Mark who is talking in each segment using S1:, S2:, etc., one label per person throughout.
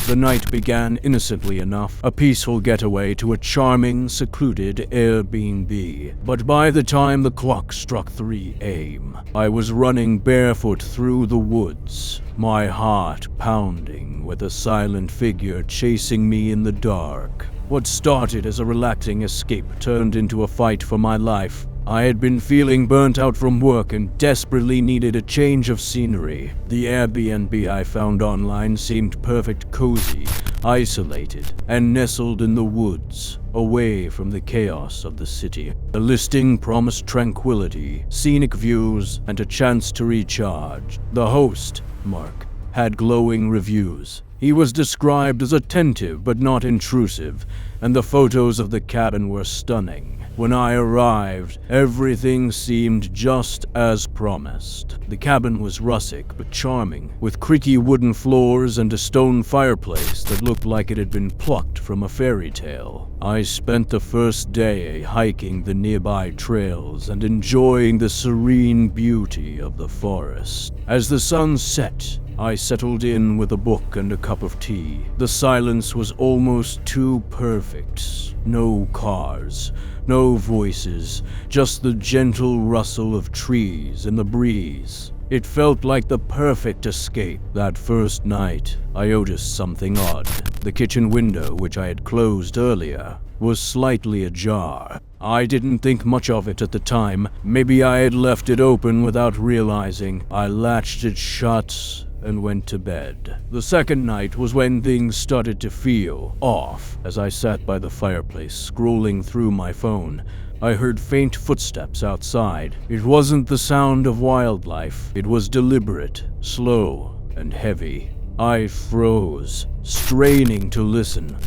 S1: The night began innocently enough, a peaceful getaway to a charming, secluded Airbnb. But by the time the clock struck 3 a.m., I was running barefoot through the woods, my heart pounding with a silent figure chasing me in the dark. What started as a relaxing escape turned into a fight for my life. I had been feeling burnt out from work and desperately needed a change of scenery. The Airbnb I found online seemed perfect, cozy, isolated, and nestled in the woods, away from the chaos of the city. The listing promised tranquility, scenic views, and a chance to recharge. The host, Mark, had glowing reviews. He was described as attentive but not intrusive, and the photos of the cabin were stunning. When I arrived, everything seemed just as promised. The cabin was rustic but charming, with creaky wooden floors and a stone fireplace that looked like it had been plucked from a fairy tale. I spent the first day hiking the nearby trails and enjoying the serene beauty of the forest. As the sun set, I settled in with a book and a cup of tea. The silence was almost too perfect. No cars, no voices, just the gentle rustle of trees and the breeze. It felt like the perfect escape. That first night, I noticed something odd. The kitchen window, which I had closed earlier, was slightly ajar. I didn't think much of it at the time. Maybe I had left it open without realizing. I latched it shut and went to bed. The second night was when things started to feel off. As I sat by the fireplace, scrolling through my phone, I heard faint footsteps outside. It wasn't the sound of wildlife. It was deliberate, slow, and heavy. I froze, straining to listen.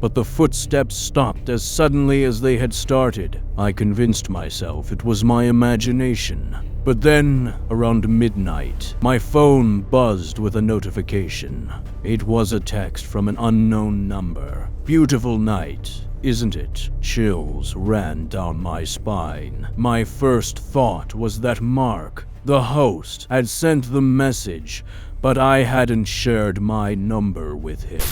S1: But the footsteps stopped as suddenly as they had started. I convinced myself it was my imagination. But then, around midnight, my phone buzzed with a notification. It was a text from an unknown number. "Beautiful night, isn't it?" Chills ran down my spine. My first thought was that Mark, the host, had sent the message, but I hadn't shared my number with him.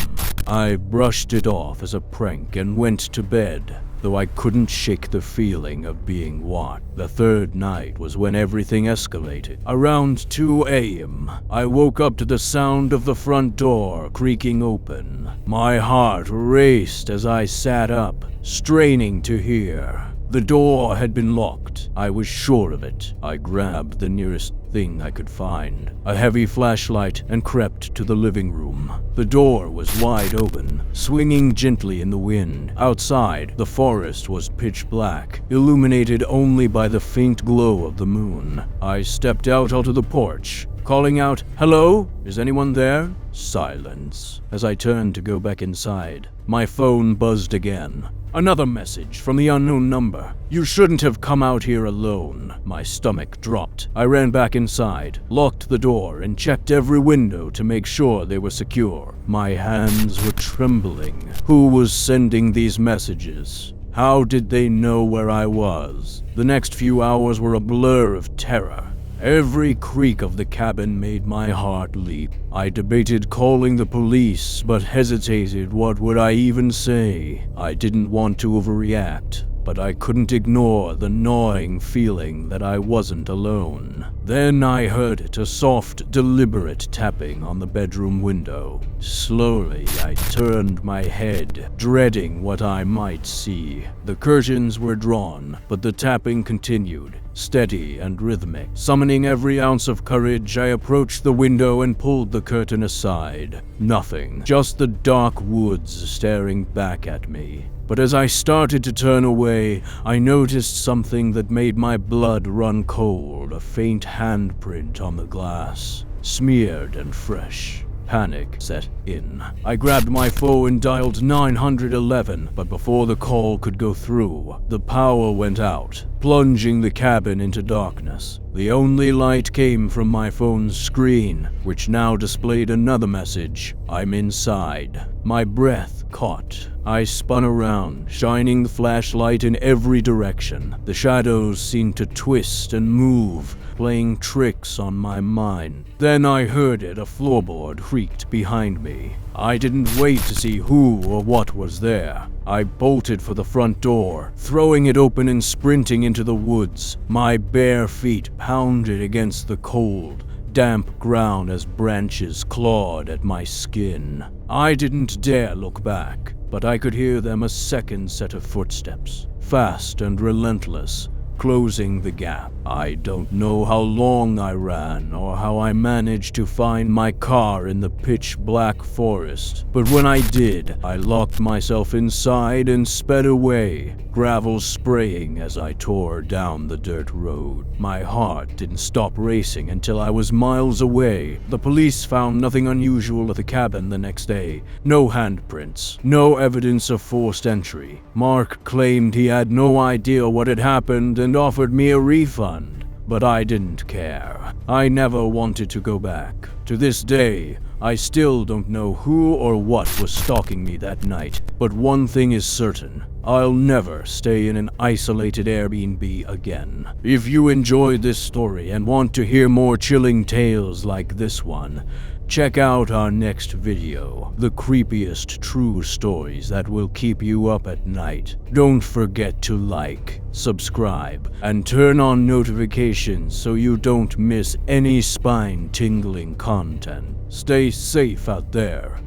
S1: I brushed it off as a prank and went to bed, though I couldn't shake the feeling of being watched. The third night was when everything escalated. Around 2 a.m., I woke up to the sound of the front door creaking open. My heart raced as I sat up, straining to hear. The door had been locked. I was sure of it. I grabbed the nearest thing I could find, a heavy flashlight, and crept to the living room. The door was wide open, swinging gently in the wind. Outside, the forest was pitch black, illuminated only by the faint glow of the moon. I stepped out onto the porch, calling out, "Hello? Is anyone there?" Silence. As I turned to go back inside, my phone buzzed again. Another message from the unknown number. "You shouldn't have come out here alone." My stomach dropped. I ran back inside, locked the door, and checked every window to make sure they were secure. My hands were trembling. Who was sending these messages? How did they know where I was? The next few hours were a blur of terror. Every creak of the cabin made my heart leap. I debated calling the police, but hesitated. What would I even say? I didn't want to overreact, but I couldn't ignore the gnawing feeling that I wasn't alone. Then I heard it, a soft, deliberate tapping on the bedroom window. Slowly, I turned my head, dreading what I might see. The curtains were drawn, but the tapping continued, steady and rhythmic. Summoning every ounce of courage, I approached the window and pulled the curtain aside. Nothing, just the dark woods staring back at me. But as I started to turn away, I noticed something that made my blood run cold, a faint handprint on the glass, smeared and fresh. Panic set in. I grabbed my phone and dialed 911, but before the call could go through, the power went out, plunging the cabin into darkness. The only light came from my phone's screen, which now displayed another message. "I'm inside." My breath caught. I spun around, shining the flashlight in every direction. The shadows seemed to twist and move, playing tricks on my mind. Then I heard it, a floorboard creaked behind me. I didn't wait to see who or what was there. I bolted for the front door, throwing it open and sprinting into the woods. My bare feet pounded against the cold, damp ground as branches clawed at my skin. I didn't dare look back, but I could hear them, a second set of footsteps, fast and relentless, closing the gap. I don't know how long I ran or how I managed to find my car in the pitch-black forest, but when I did, I locked myself inside and sped away, gravel spraying as I tore down the dirt road. My heart didn't stop racing until I was miles away. The police found nothing unusual at the cabin the next day. No handprints, no evidence of forced entry. Mark claimed he had no idea what had happened and offered me a refund, but I didn't care. I never wanted to go back. To this day, I still don't know who or what was stalking me that night, but one thing is certain: I'll never stay in an isolated Airbnb again. If you enjoyed this story and want to hear more chilling tales like this one, check out our next video, The Creepiest True Stories That Will Keep You Up at Night. Don't forget to like, subscribe, and turn on notifications so you don't miss any spine-tingling content. Stay safe out there.